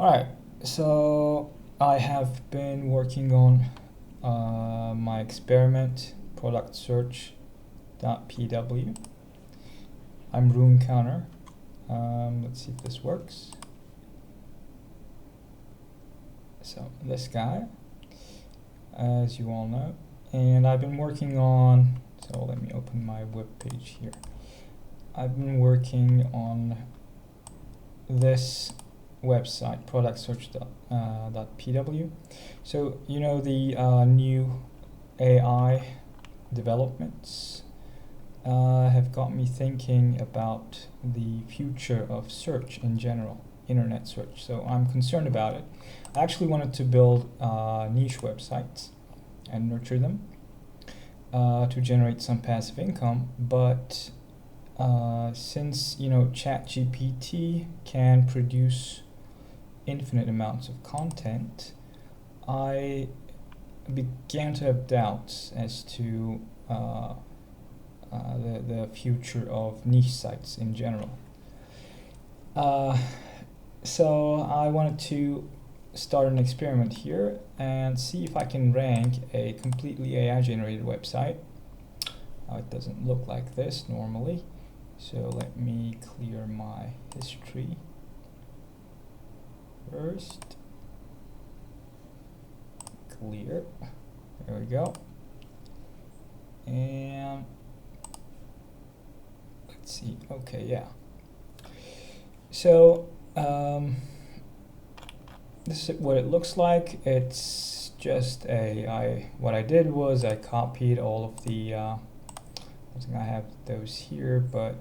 Alright, so I have been working on my experiment product search.pw. I'm Rune Counter. Let's see if this works. So this guy, as you all know, and I've been working on, so let me open my web page here. I've been working on this website, productsearch.pw. So you know the new AI developments have got me thinking about the future of search in general, internet search. So I'm concerned about it. I actually wanted to build niche websites and nurture them to generate some passive income, but since ChatGPT can produce infinite amounts of content, I began to have doubts as to the future of niche sites in general. So I wanted to start an experiment here and see if I can rank a completely AI generated website. It doesn't look like this normally. So let me clear my history first. Clear. There we go. And let's see. Okay, yeah. So this is what it looks like. It's just what I did was I copied all of the I think I have those here, but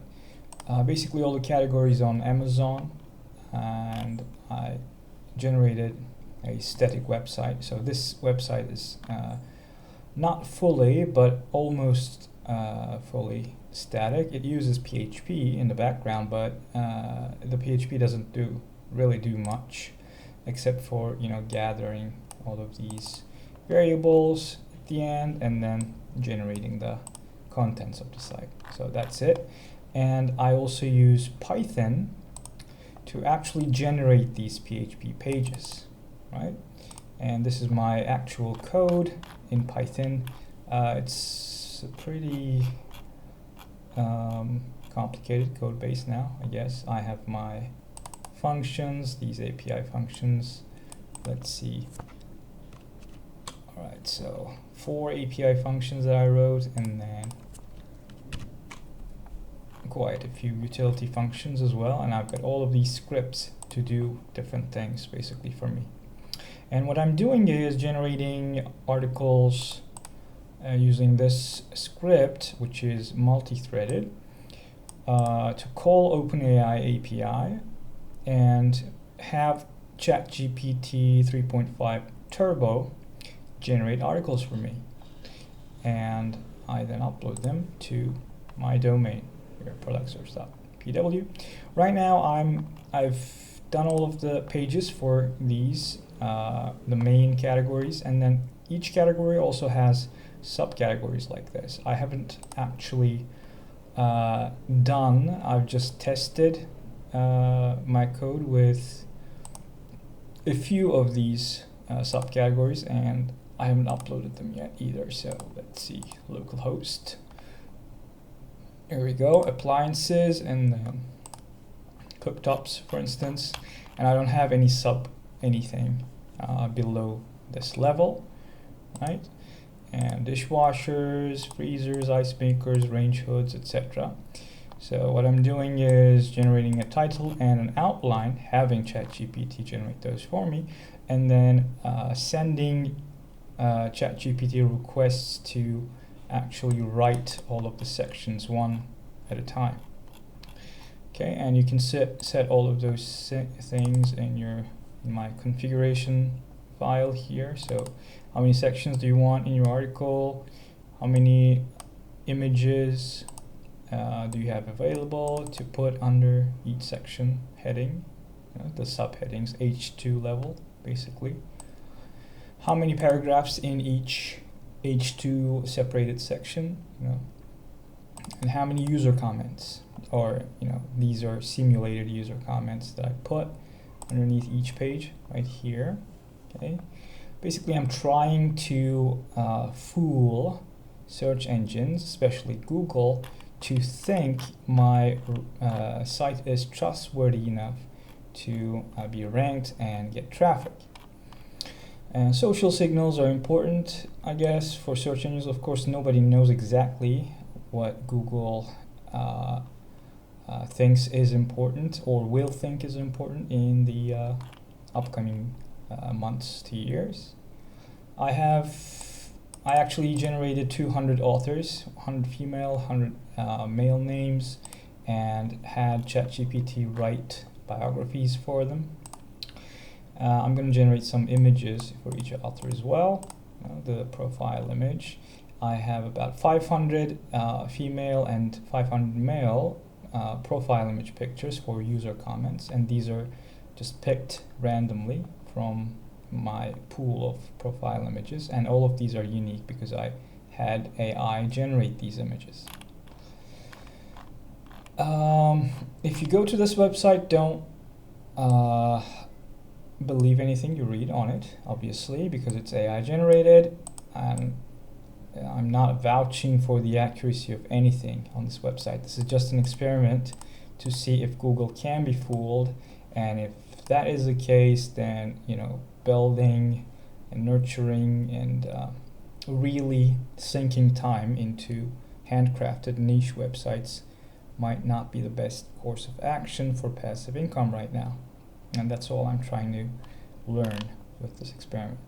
basically all the categories on Amazon, and I generated a static website. So this website is not fully, but almost fully static. It uses PHP in the background, but the PHP doesn't really do much, except for gathering all of these variables at the end and then generating the contents of the site. So that's it. And I also use Python to actually generate these PHP pages, right? And this is my actual code in Python. It's a pretty complicated code base now, I guess. I have my functions, these API functions. Let's see. Alright, so 4 API functions that I wrote, and then quite a few utility functions as well, and I've got all of these scripts to do different things basically for me. And what I'm doing is generating articles using this script, which is multi-threaded, to call OpenAI API and have ChatGPT 3.5 Turbo generate articles for me, and I then upload them to my domain here, productsearch.pw. Right now I've done all of the pages for these, the main categories, and then each category also has subcategories like this. I haven't actually I've just tested my code with a few of these subcategories, and I haven't uploaded them yet either. So let's see, localhost. Here we go, appliances and cooktops, for instance, and I don't have any anything below this level, right? And dishwashers, freezers, ice makers, range hoods, etc. So what I'm doing is generating a title and an outline, having ChatGPT generate those for me, and then sending ChatGPT requests to actually write all of the sections one at a time. Okay, and you can set all of those things in my configuration file here. So how many sections do you want in your article? How many images do you have available to put under each section heading? The subheadings, H2 level, basically. How many paragraphs in each H2 separated section, and how many user comments, or these are simulated user comments that I put underneath each page right here. Okay, basically I'm trying to fool search engines, especially Google, to think my site is trustworthy enough to be ranked and get traffic. And social signals are important, I guess, for search engines. Of course, nobody knows exactly what Google thinks is important or will think is important in the upcoming months to years. I actually generated 200 authors, 100 female, 100 male names, and had ChatGPT write biographies for them. I'm going to generate some images for each author as well, the profile image. I have about 500 female and 500 male profile image pictures for user comments, and these are just picked randomly from my pool of profile images, and all of these are unique because I had AI generate these images. If you go to this website, don't believe anything you read on it, obviously, because it's AI generated, and I'm not vouching for the accuracy of anything on this website. This is just an experiment to see if Google can be fooled, and if that is the case, then building and nurturing and really sinking time into handcrafted niche websites might not be the best course of action for passive income right now. And that's all I'm trying to learn with this experiment.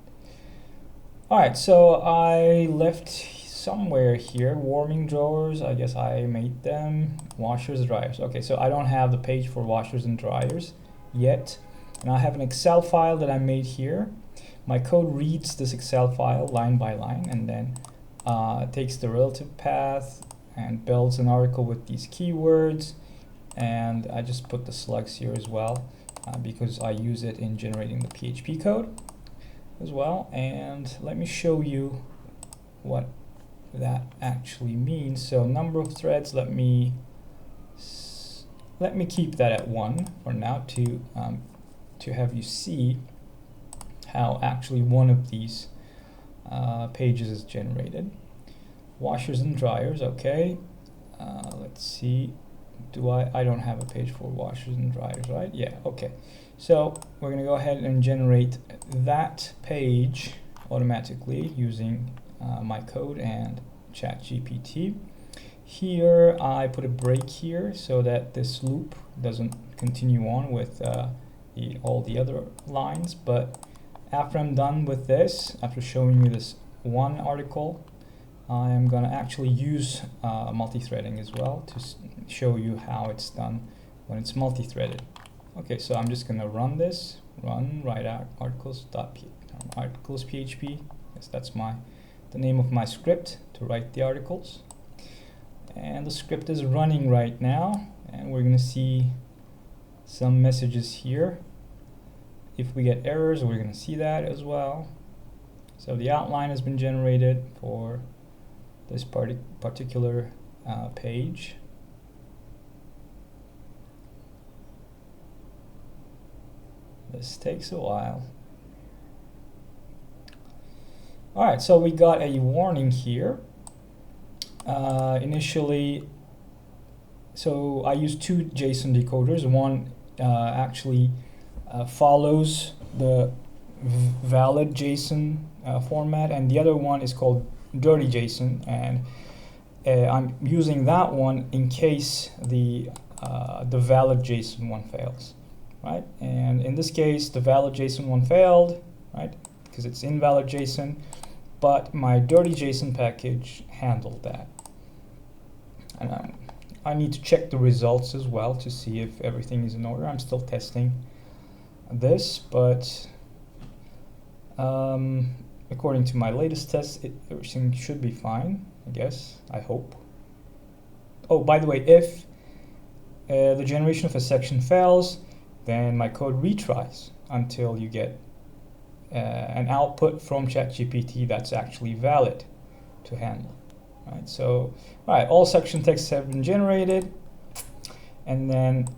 Alright, so I left somewhere here warming drawers. I guess I made them. Washers, dryers. Okay, so I don't have the page for washers and dryers yet. And I have an Excel file that I made here. My code reads this Excel file line by line and then takes the relative path and builds an article with these keywords. And I just put the slugs here as well because I use it in generating the PHP code as well. And let me show you what that actually means. So number of threads, let me keep that at 1 for now to have you see how actually one of these pages is generated. Washers and dryers, okay. Let's see, I don't have a page for washers and dryers, right? Yeah, okay. So we're gonna go ahead and generate that page automatically using my code and ChatGPT. Here I put a break here so that this loop doesn't continue on with all the other lines, but after I'm done with this, after showing you this one article, I am going to actually use multi-threading as well to show you how it's done when it's multi-threaded. Okay, so I'm just going to run this, write out articles.php. Yes, that's the name of my script to write the articles. And the script is running right now, and we're going to see some messages here. If we get errors, we're going to see that as well. So the outline has been generated for this particular page. This takes a while. Alright, so we got a warning here. Initially, so I used two JSON decoders. One actually follows the valid JSON format, and the other one is called dirty JSON, and I'm using that one in case the valid JSON one fails, right? And in this case, the valid JSON one failed, right? Because it's invalid JSON, but my dirty JSON package handled that. And I need to check the results as well to see if everything is in order. I'm still testing this, but according to my latest test, everything should be fine, I guess, I hope. Oh, by the way, if the generation of a section fails, then my code retries until you get an output from ChatGPT that's actually valid to handle. Right, so all right, all section texts have been generated, and then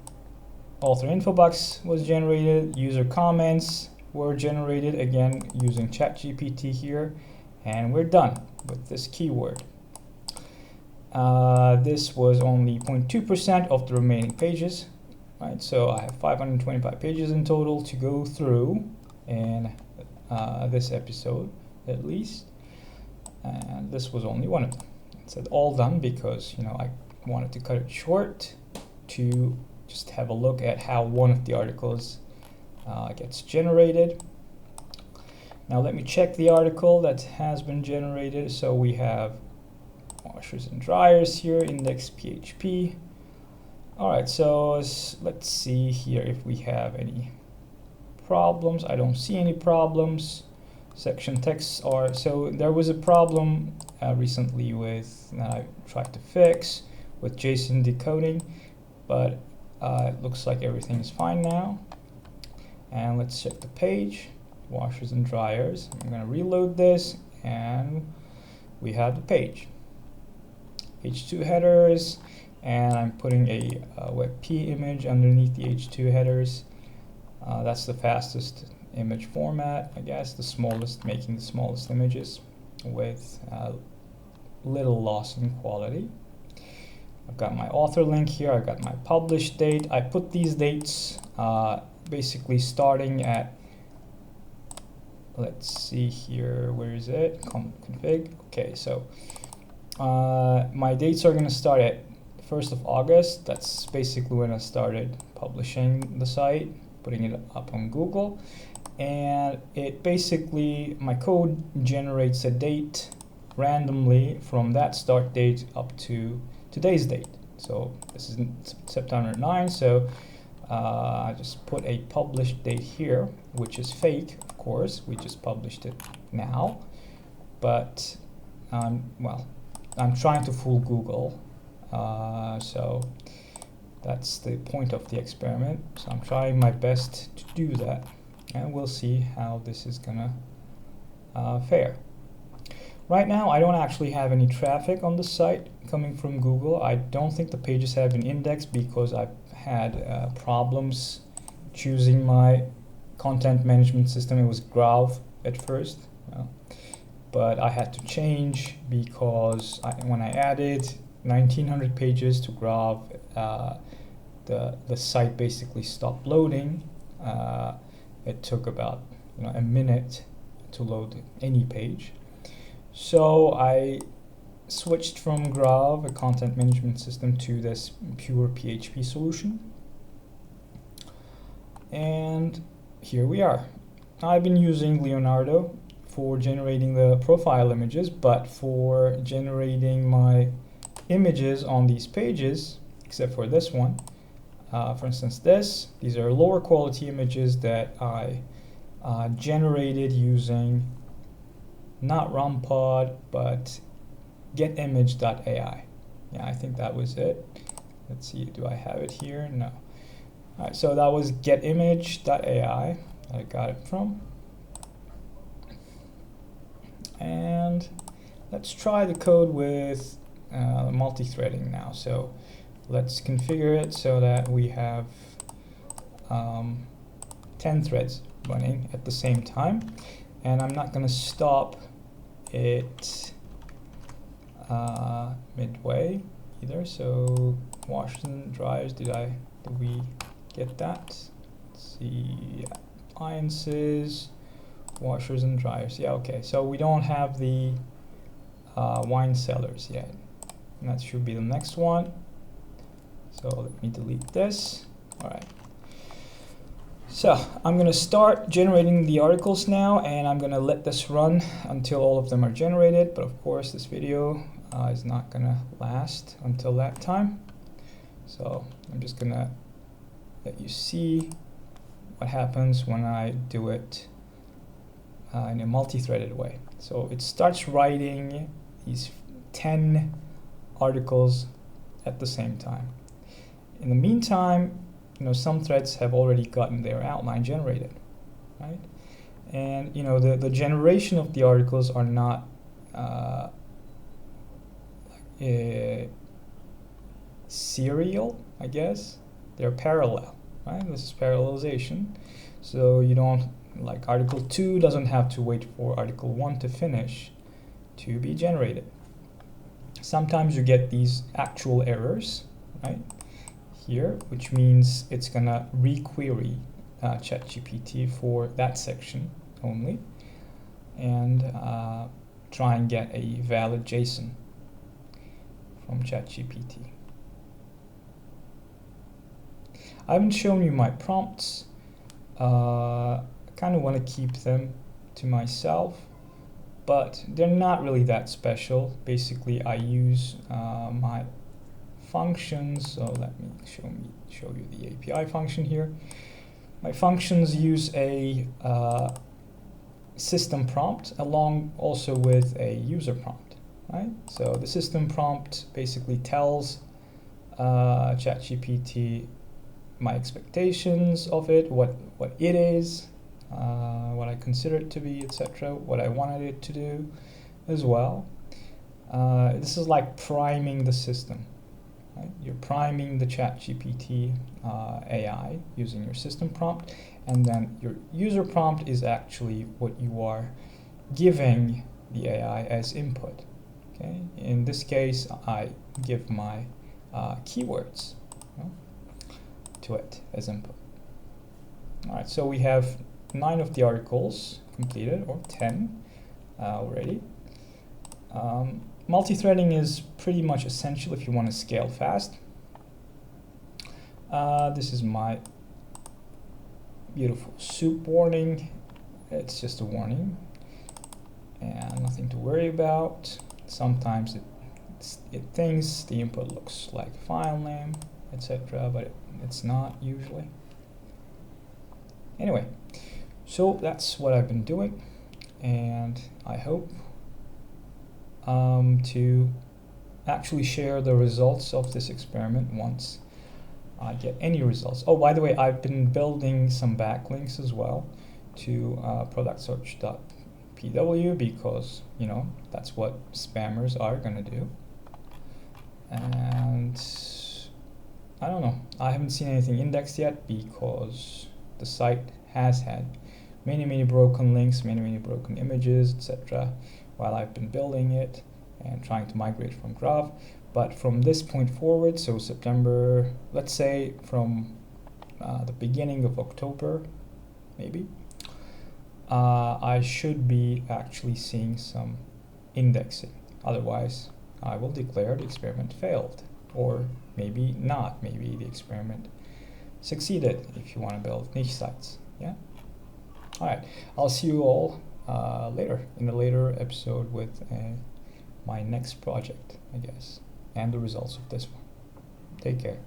author info box was generated, user comments were generated, again using ChatGPT here, and we're done with this keyword. This was only 0.2% of the remaining pages, right? So I have 525 pages in total to go through in this episode at least, and this was only one of them. It said all done because, you know, I wanted to cut it short to just have a look at how one of the articles gets generated. Now let me check the article that has been generated. So we have washers and dryers here, index PHP. All right, so let's see here if we have any problems. I don't see any problems. Section texts are, so there was a problem recently with that I tried to fix with JSON decoding, but it looks like everything is fine now. And let's check the page, washers and dryers. I'm going to reload this, and we have the page. H2 headers, and I'm putting a WebP image underneath the H2 headers. That's the fastest image format, I guess, the smallest, making the smallest images with little loss in quality. I've got my author link here, I've got my published date. I put these dates basically starting at, let's see here, where is it? Config. Okay, so my dates are going to start at 1st of August. That's basically when I started publishing the site, putting it up on Google. And it basically, my code generates a date randomly from that start date up to today's date. So this is September 9, so I just put a published date here, which is fake, of course. We just published it now. But, well, I'm trying to fool Google. So that's the point of the experiment. So I'm trying my best to do that. And we'll see how this is gonna fare. Right now, I don't actually have any traffic on the site coming from Google. I don't think the pages have been indexed because I've had problems choosing my content management system. It was Grav at first, but I had to change because when I added 1900 pages to Grav, the site basically stopped loading. It took about a minute to load any page. So I switched from Grav, a content management system, to this pure PHP solution. And here we are. I've been using Leonardo for generating the profile images, but for generating my images on these pages, except for this one, for instance, these are lower quality images that I generated using not RumPod, but getimage.ai. Yeah, I think that was it. Let's see, do I have it here? No. All right, so that was getimage.ai that I got it from. And let's try the code with multi-threading now. So let's configure it so that we have 10 threads running at the same time. And I'm not going to stop it midway either. So washers and dryers, did we get that? Let's see, appliances, washers and dryers. Yeah, okay. So we don't have the wine cellars yet. And that should be the next one. So let me delete this. All right. So I'm going to start generating the articles now, and I'm going to let this run until all of them are generated. But of course, this video is not going to last until that time. So I'm just going to let you see what happens when I do it in a multi-threaded way. So it starts writing these 10 articles at the same time. In the meantime, some threads have already gotten their outline generated, right? And the generation of the articles are not serial, I guess. They're parallel. right? This is parallelization. So you don't, like article 2 doesn't have to wait for article 1 to finish to be generated. Sometimes you get these actual errors, right, here, which means it's gonna requery ChatGPT for that section only, and try and get a valid JSON from ChatGPT. I haven't shown you my prompts. I kind of want to keep them to myself, but they're not really that special. Basically, I use my functions. So let me show you the API function here. My functions use a system prompt along also with a user prompt, right? So the system prompt basically tells ChatGPT my expectations of it, what it is, what I consider it to be, etc., what I wanted it to do as well. This is like priming the system, right? You're priming the ChatGPT AI using your system prompt, and then your user prompt is actually what you are giving the AI as input. Okay. In this case, I give my keywords, you know, to it as input. All right, so we have 9 of the articles completed, or 10 already. Multi-threading is pretty much essential if you want to scale fast. This is my beautiful soup warning. It's just a warning and nothing to worry about. Sometimes it thinks the input looks like a file name, etc., but it's not usually. Anyway, so that's what I've been doing, and I hope to actually share the results of this experiment once I get any results. Oh, by the way, I've been building some backlinks as well to productsearch.pw, because, you know, that's what spammers are gonna do. And I don't know, I haven't seen anything indexed yet because the site has had many broken links, many broken images, etc., while I've been building it and trying to migrate from Graph. But from this point forward, so September, let's say from the beginning of October, maybe, I should be actually seeing some indexing. Otherwise, I will declare the experiment failed, or maybe not. Maybe the experiment succeeded if you want to build niche sites. Yeah. All right. I'll see you all later in a later episode with my next project, I guess, and the results of this one. Take care.